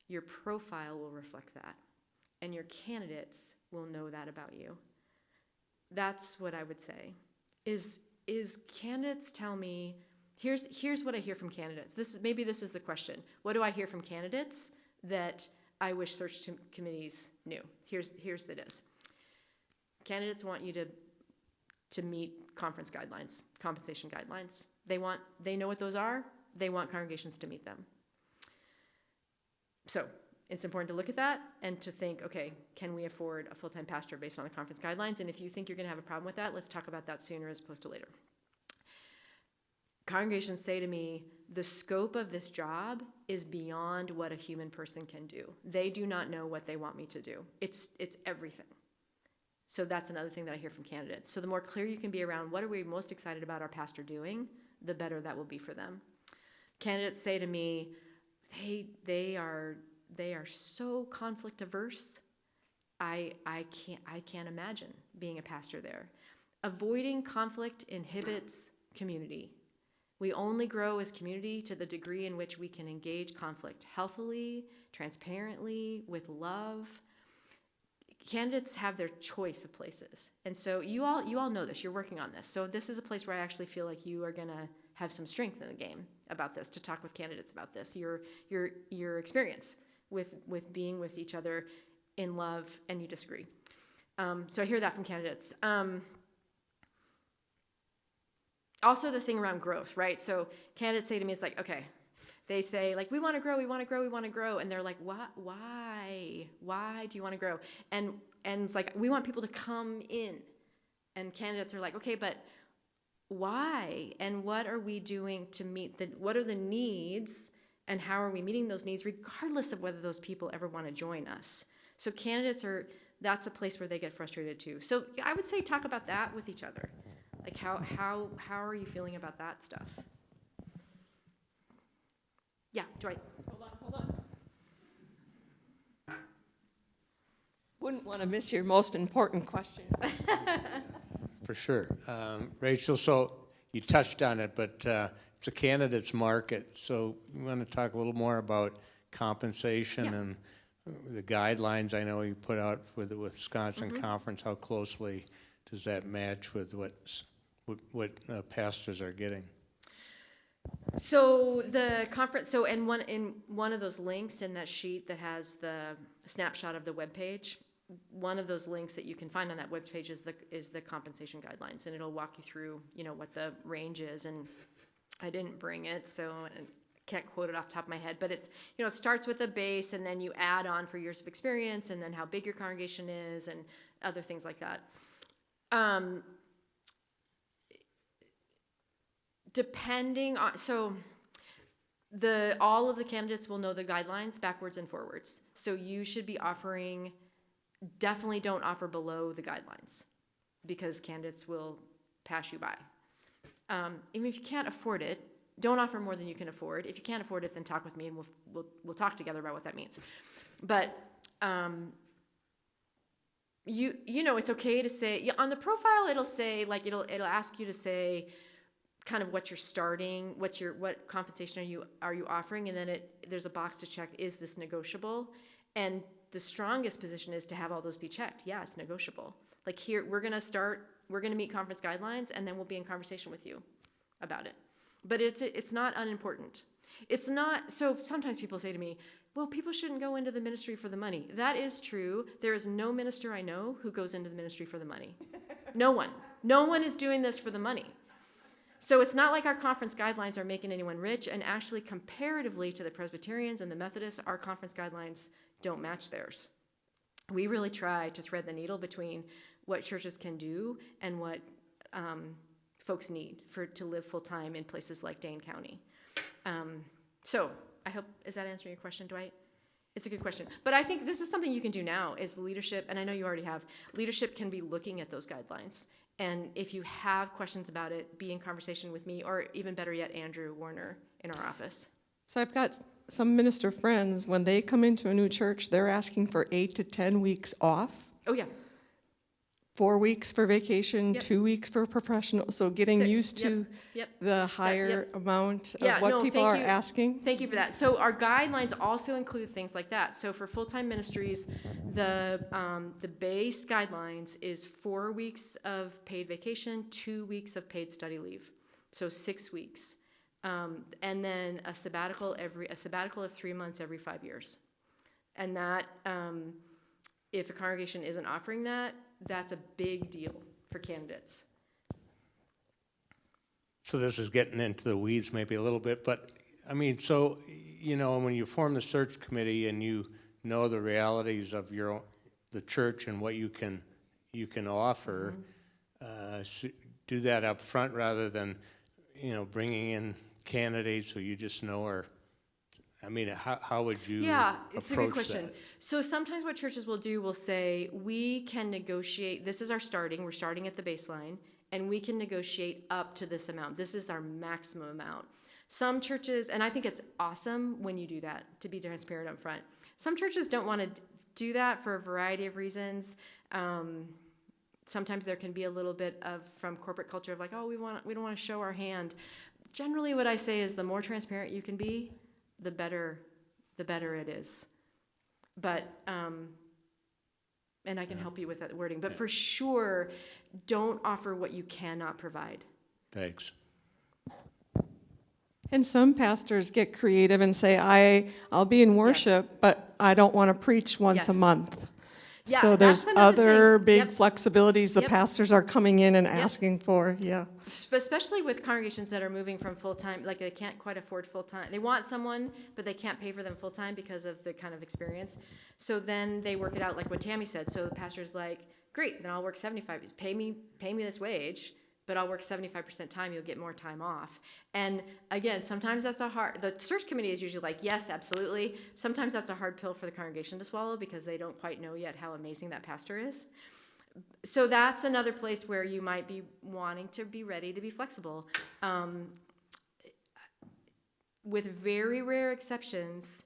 will reflect that. And your candidates will know that about you. That's what I would say. Is candidates tell me, here's what I hear from candidates. Maybe this is the question. What do I hear from candidates that I wish search committees knew? Here's it is. Candidates want you to meet conference guidelines, compensation guidelines. They know what those are. They want congregations to meet them. So it's important to look at that and to think, okay, can we afford a full-time pastor based on the conference guidelines? And if you think you're going to have a problem with that, let's talk about that sooner as opposed to later. Congregations say to me, the scope of this job is beyond what a human person can do. They do not know what they want me to do. It's everything. So that's another thing that I hear from candidates. So the more clear you can be around what are we most excited about our pastor doing, the better that will be for them. Candidates say to me, they are so conflict averse. I can't imagine being a pastor there. Avoiding conflict inhibits community. We only grow as community to the degree in which we can engage conflict healthily, transparently, with love. Candidates have their choice of places. And so you all know this, you're working on this. So this is a place where I actually feel like you are gonna have some strength in the game about this, to talk with candidates about this, your experience with being with each other in love and you disagree. So I hear that from candidates. Also the thing around growth, right? So candidates say to me, it's like, okay, they say like, we want to grow, we want to grow, we want to grow. And they're like, what? Why do you want to grow? And it's like, we want people to come in. And candidates are like, okay, but why? And what are we doing to meet what are the needs and how are we meeting those needs regardless of whether those people ever want to join us? So candidates that's a place where they get frustrated too. So I would say talk about that with each other. Like how are you feeling about that stuff? Yeah, Dwight. Hold on. Wouldn't want to miss your most important question. For sure. Rachel, so you touched on it, but it's a candidate's market. So you want to talk a little more about compensation and the guidelines I know you put out for the Wisconsin Conference. How closely does that match with what pastors are getting? So the conference, in one of those links in that sheet that has the snapshot of the webpage, one of those links that you can find on that webpage is the compensation guidelines, and it'll walk you through, what the range is. And I didn't bring it, so I can't quote it off the top of my head, but it's, it starts with a base, and then you add on for years of experience, and then how big your congregation is, and other things like that. Depending on, all of the candidates will know the guidelines backwards and forwards. So you should be offering, definitely don't offer below the guidelines, because candidates will pass you by. Even if you can't afford it, don't offer more than you can afford. If you can't afford it, then talk with me, and we'll talk together about what that means. But it's okay to say, on the profile it'll say, like, it'll ask you to say kind of what you're starting, what compensation are you offering, and then there's a box to check, is this negotiable? And the strongest position is to have all those be checked. Yeah, it's negotiable. Like, here, we're gonna meet conference guidelines, and then we'll be in conversation with you about it. But it's not unimportant. It's not, so sometimes people say to me, well, people shouldn't go into the ministry for the money. That is true. There is no minister I know who goes into the ministry for the money. No one. No one is doing this for the money. So it's not like our conference guidelines are making anyone rich, and actually comparatively to the Presbyterians and the Methodists, our conference guidelines don't match theirs. We really try to thread the needle between what churches can do and what folks need to live full-time in places like Dane County. So I hope, is that answering your question, Dwight? It's a good question. But I think this is something you can do now is leadership, and I know you already have, leadership can be looking at those guidelines. And if you have questions about it, be in conversation with me, or even better yet, Andrew Warner in our office. So I've got some minister friends, when they come into a new church, they're asking for 8 to 10 weeks off. Oh, yeah. 4 weeks for vacation, 2 weeks for professional, so getting 6. used to the higher amount of what people are asking. Thank you for that. So our guidelines also include things like that. So for full-time ministries, the base guidelines is 4 weeks of paid vacation, 2 weeks of paid study leave, so 6 weeks, and then a sabbatical of 3 months every 5 years, and that if a congregation isn't offering that, that's a big deal for candidates. So this is getting into the weeds maybe a little bit, but I mean, so, when you form the search committee and you know the realities of the church and what you can offer, do that up front rather than, bringing in candidates who you just know are, I mean, how would you it's a good question. That? So sometimes what churches will do will say, we can negotiate, this is we're starting at the baseline, and we can negotiate up to this amount. This is our maximum amount. Some churches, and I think it's awesome when you do that, to be transparent up front. Some churches don't want to do that for a variety of reasons. Sometimes there can be a little bit from corporate culture of like, oh, we don't want to show our hand. Generally what I say is the more transparent you can be, the better it is. But, and I can help you with that wording, but for sure, don't offer what you cannot provide. Thanks. And some pastors get creative and say, I'll be in worship, but I don't want to preach once a Yes. month. Yeah, So that's there's another other thing. big Yep. flexibilities the Yep. pastors are coming in and asking for, yeah. Especially with congregations that are moving from full-time, like they can't quite afford full-time. They want someone, but they can't pay for them full-time because of the kind of experience. So then they work it out like what Tammy said. So the pastor's like, great, then I'll work 75, pay me this wage, but I'll work 75% time, you'll get more time off. And again, sometimes that's the search committee is usually like, yes, absolutely. Sometimes that's a hard pill for the congregation to swallow because they don't quite know yet how amazing that pastor is. So that's another place where you might be wanting to be ready to be flexible. With very rare exceptions,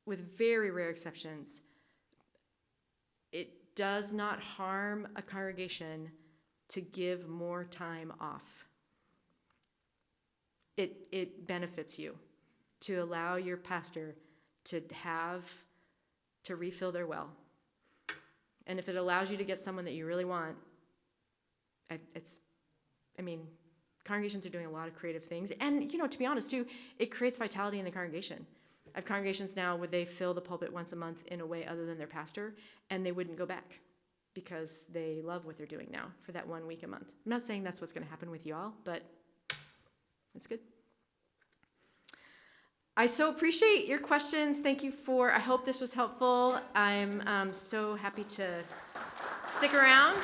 with very rare exceptions, it does not harm a congregation to give more time off. It benefits you to allow your pastor to refill their well. And if it allows you to get someone that you really want, congregations are doing a lot of creative things. And, to be honest, too, it creates vitality in the congregation. I have congregations now where they fill the pulpit once a month in a way other than their pastor, and they wouldn't go back because they love what they're doing now for that 1 week a month. I'm not saying that's what's going to happen with you all, but it's good. I so appreciate your questions. Thank you I hope this was helpful. I'm so happy to stick around.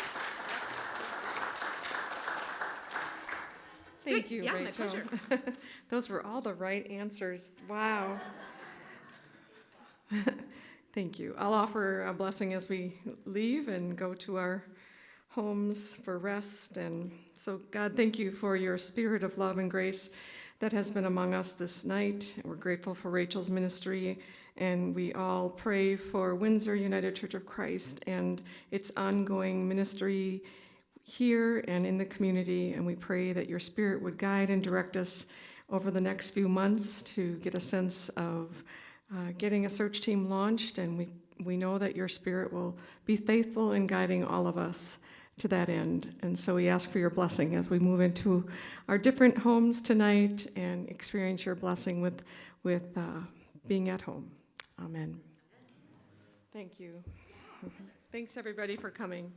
Thank you, Yeah, my Rachel. pleasure. Those were all the right answers. Wow. Thank you. I'll offer a blessing as we leave and go to our homes for rest. And so, God, thank you for your spirit of love and grace that has been among us this night. We're grateful for Rachel's ministry, and we all pray for Windsor United Church of Christ and its ongoing ministry here and in the community. And we pray that your spirit would guide and direct us over the next few months to get a sense of getting a search team launched. And we know that your spirit will be faithful in guiding all of us to that end. And so we ask for your blessing as we move into our different homes tonight and experience your blessing with being at home. Amen. Thank you. Thanks, everybody, for coming.